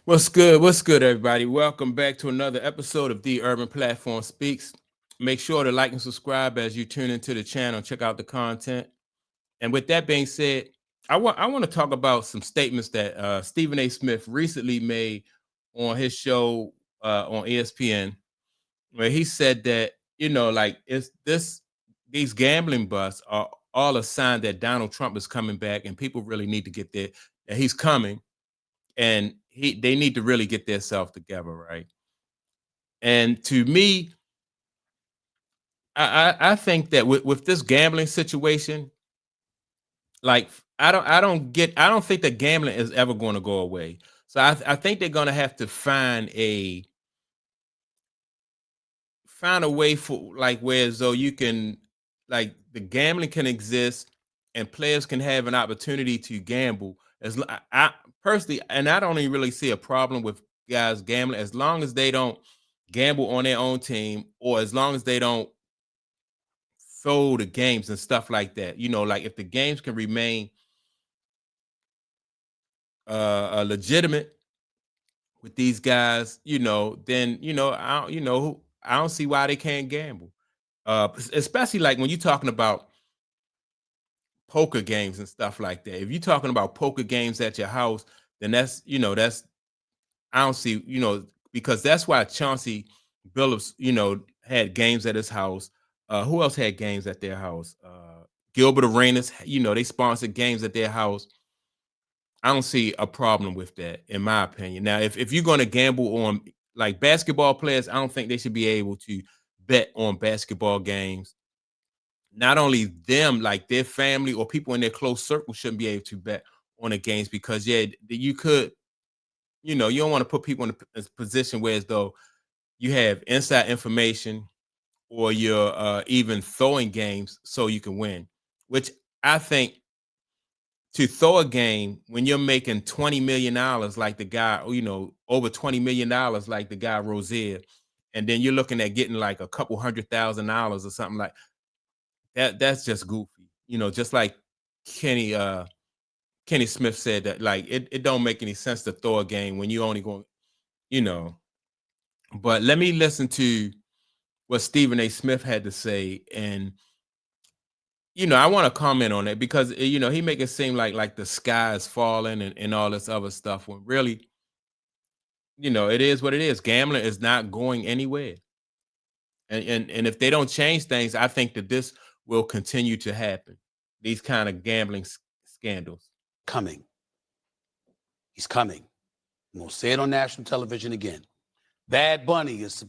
What's good? What's good, everybody? Welcome back to another episode of The Urban Platform Speaks. Make sure to like and subscribe as you tune into the channel. Check out the content. And with that being said, I want to talk about some statements that Stephen A. Smith recently made on his show on ESPN, where he said that like it's this these gambling busts are all a sign that Donald Trump is coming back, and people really need to get there that he's coming, and they need to really get themselves together, right? And to me, I think that with this gambling situation, like I don't think that gambling is ever going to go away. So I think they're going to have to find a way for like where as though you can like the gambling can exist and players can have an opportunity to gamble I personally, and I don't even really see a problem with guys gambling as long as they don't gamble on their own team, or as long as they don't throw the games and stuff like that. Like if the games can remain legitimate with these guys, then I don't see why they can't gamble. Especially like when you're talking about poker games and stuff like that. If you're talking about poker games at your house, then that's I don't see, because that's why Chauncey Billups, had games at his house. Who else had games at their house? Gilbert Arenas, they sponsored games at their house. I don't see a problem with that, in my opinion. Now, if you're going to gamble on like basketball players, I don't think they should be able to bet on basketball games. Not only them, like their family or people in their close circle shouldn't be able to bet on the games, because you could, you don't want to put people in a position where as though you have inside information, or you're even throwing games so you can win, which I think to throw a game when you're making $20 million like the guy, over $20 million like the guy Rozier, and then you're looking at getting like a couple $100,000 or something like that. That's just goofy. Just like Kenny Kenny Smith said, that like it don't make any sense to throw a game when you only going, you know. But let me listen to what Stephen A. Smith had to say, and I want to comment on it because he make it seem like the sky is falling and all this other stuff, when really, it is what it is. Gambling is not going anywhere, and if they don't change things, I think that this will continue to happen. These kind of gambling scandals. Coming. He's coming. I'm gonna say it on national television again. Bad Bunny is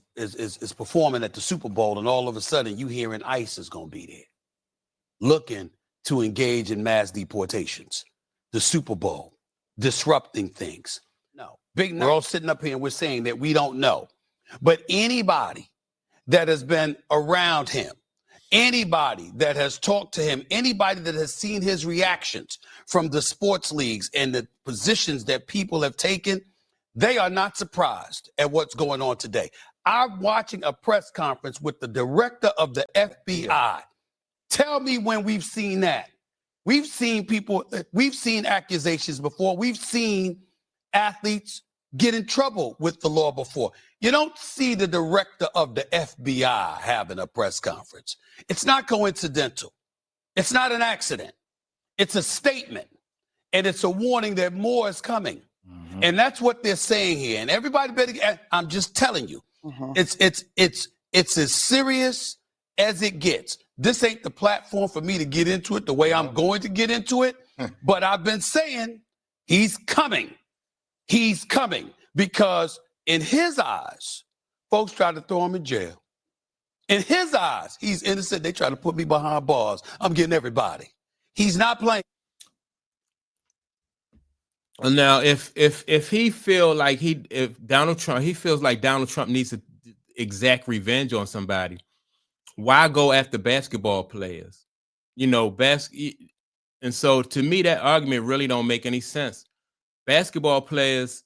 performing at the Super Bowl, and all of a sudden you hearing ICE is gonna be there, looking to engage in mass deportations. The Super Bowl, disrupting things. No, we're all sitting up here and we're saying that we don't know, but anybody that has been around him, anybody that has talked to him, anybody that has seen his reactions from the sports leagues and the positions that people have taken, they are not surprised at what's going on today. I'm watching a press conference with the director of the FBI. Tell me when we've seen that. We've seen accusations before. We've seen athletes get in trouble with the law before. You don't see the director of the FBI having a press conference. It's not coincidental. It's not an accident. It's a statement. And it's a warning that more is coming. Mm-hmm. And that's what they're saying here. And everybody better, I'm just telling you, it's as serious as it gets. This ain't the platform for me to get into it the way I'm going to get into it. But I've been saying he's coming. He's coming because in his eyes, folks try to throw him in jail. In his eyes, he's innocent. They try to put me behind bars. I'm getting everybody. He's not playing. Now, if he feel like he feels like Donald Trump needs to exact revenge on somebody, why go after basketball players? And so to me, that argument really don't make any sense. Basketball players,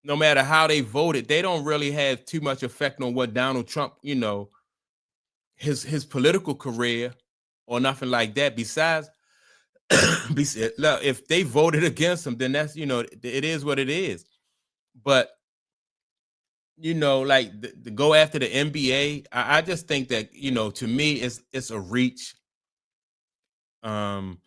no matter how they voted, they don't really have too much effect on what Donald Trump, his political career or nothing like that. Besides, if they voted against him, then that's, it is what it is. but like the go after the NBA, I just think that to me it's a reach. Um,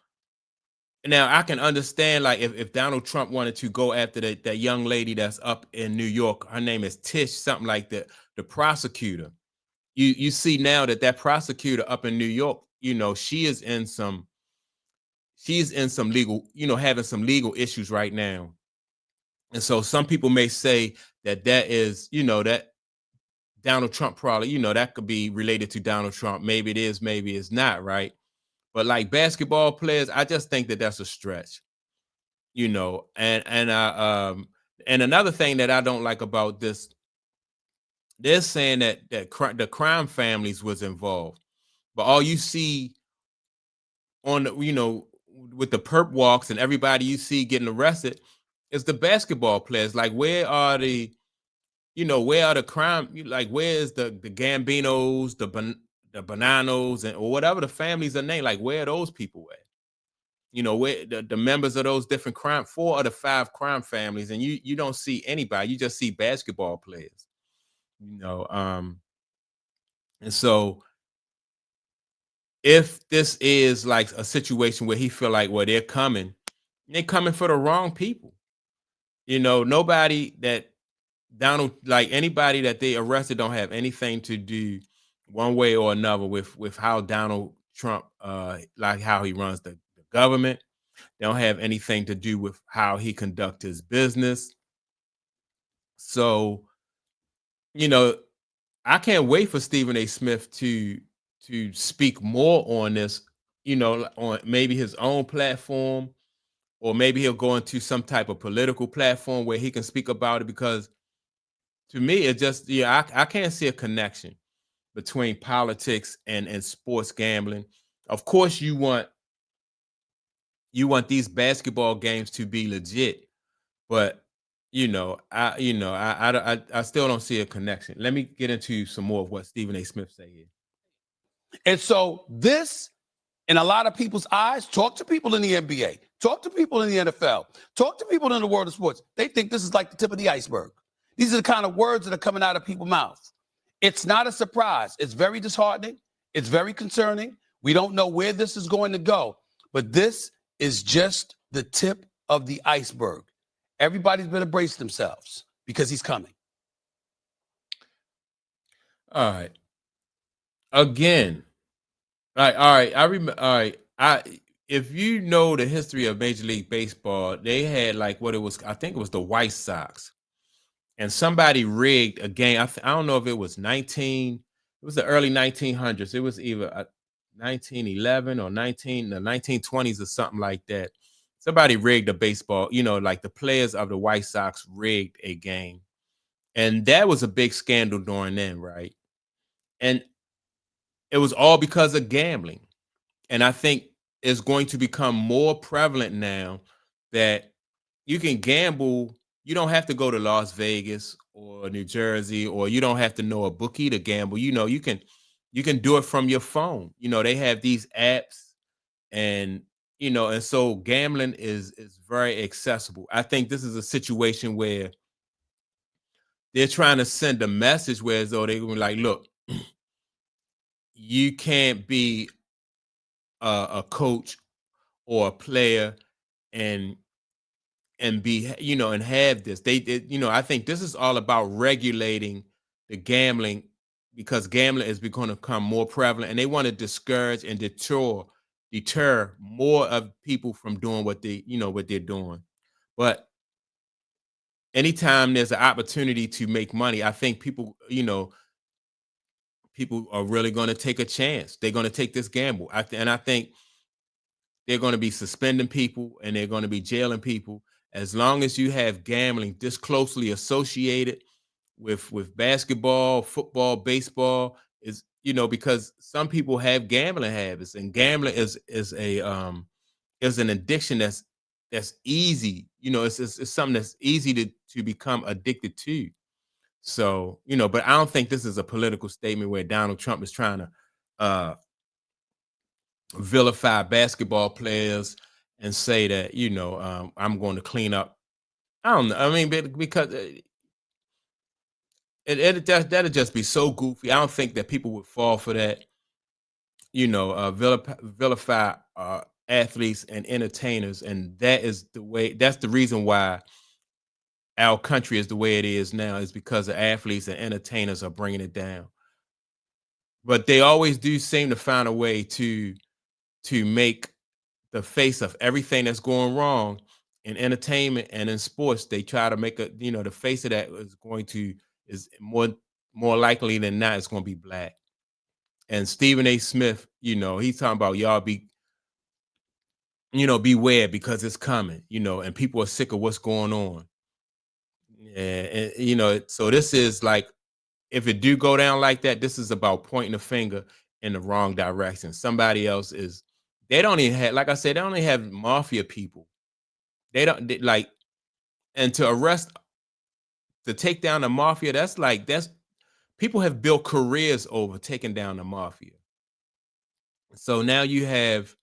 Now I can understand like if Donald Trump wanted to go after that young lady that's up in New York, her name is Tish, something like that, the prosecutor. You see now that prosecutor up in New York, she's in some legal, having some legal issues right now. And so some people may say that is, that Donald Trump probably, that could be related to Donald Trump. Maybe it is, maybe it's not, right? But like basketball players, I just think that that's a stretch. And another thing that I don't like about this, they're saying that the crime families was involved, but all you see on the, with the perp walks and everybody you see getting arrested is the basketball players. Like where are the crime, like where is the Gambinos, the Bananos, and or whatever the families are named, like where are those people at? Where the members of those different crime, 4 of the 5 crime families, and you don't see anybody, you just see basketball players. you know um and so if this is like a situation where he feel like, well, they're coming for the wrong people. Nobody that Donald, like anybody that they arrested, don't have anything to do one way or another with how Donald Trump, like how he runs the government. They don't have anything to do with how he conducts his business. So, you know, I can't wait for Stephen A. Smith to speak more on this, on maybe his own platform, or maybe he'll go into some type of political platform where he can speak about it. Because to me, it just, yeah, I can't see a connection between politics and sports gambling. Of course, you want these basketball games to be legit, but I still don't see a connection. Let me get into some more of what Stephen A. Smith say here. And so this, in a lot of people's eyes, talk to people in the NBA, talk to people in the NFL, talk to people in the world of sports. They think this is like the tip of the iceberg. These are the kind of words that are coming out of people's mouths. It's not a surprise. It's very disheartening. It's very concerning. We don't know where this is going to go, but this is just the tip of the iceberg. Everybody's better brace themselves because he's coming. All right. Again. All right. I remember. All right. If you know the history of Major League Baseball, they had like what it was. I think it was the White Sox, and somebody rigged a game. I don't know if it was 19. It was the early 1900s. It was either 1911 or the 1920s or something like that. Somebody rigged a baseball. Like the players of the White Sox rigged a game, and that was a big scandal during then, right? And it was all because of gambling. And I think it's going to become more prevalent now that you can gamble. You don't have to go to Las Vegas or New Jersey, or you don't have to know a bookie to gamble. You can do it from your phone. They have these apps, and and so gambling is very accessible. I think this is a situation where they're trying to send a message where as though they were like, look, you can't be a coach or a player and be and have this. I think this is all about regulating the gambling, because gambling is going to become more prevalent, and they want to discourage and deter more of people from doing what they're doing. But anytime there's an opportunity to make money, I think people are really going to take a chance. They're going to take this gamble. And I think they're going to be suspending people and they're going to be jailing people as long as you have gambling this closely associated with basketball, football, baseball. Is because some people have gambling habits, and gambling is an addiction that's easy. It's something that's easy to become addicted to. So, but I don't think this is a political statement where Donald Trump is trying to vilify basketball players and say that, I'm going to clean up. I don't know. I mean, because that'd just be so goofy. I don't think that people would fall for that. Vilify athletes and entertainers, and that is the way. That's the reason why our country is the way it is now, is because the athletes and entertainers are bringing it down. But they always do seem to find a way to make the face of everything that's going wrong in entertainment and in sports. They try to make the face of that is more likely than not it's going to be black. And Stephen A. Smith, he's talking about y'all beware because it's coming, and people are sick of what's going on. And so this is like, if it do go down like that, this is about pointing a finger in the wrong direction. Somebody else is, they don't even have, like I said, they only have mafia people. Like, and to take down the mafia, that's people have built careers over taking down the mafia. So now you have,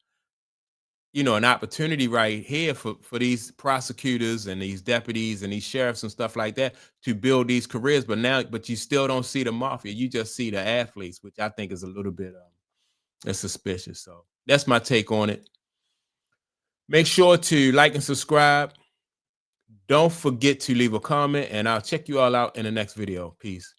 an opportunity right here for these prosecutors and these deputies and these sheriffs and stuff like that to build these careers. But you still don't see the mafia. You just see the athletes, which I think is a little bit suspicious. So that's my take on it. Make sure to like and subscribe. Don't forget to leave a comment, and I'll check you all out in the next video. Peace.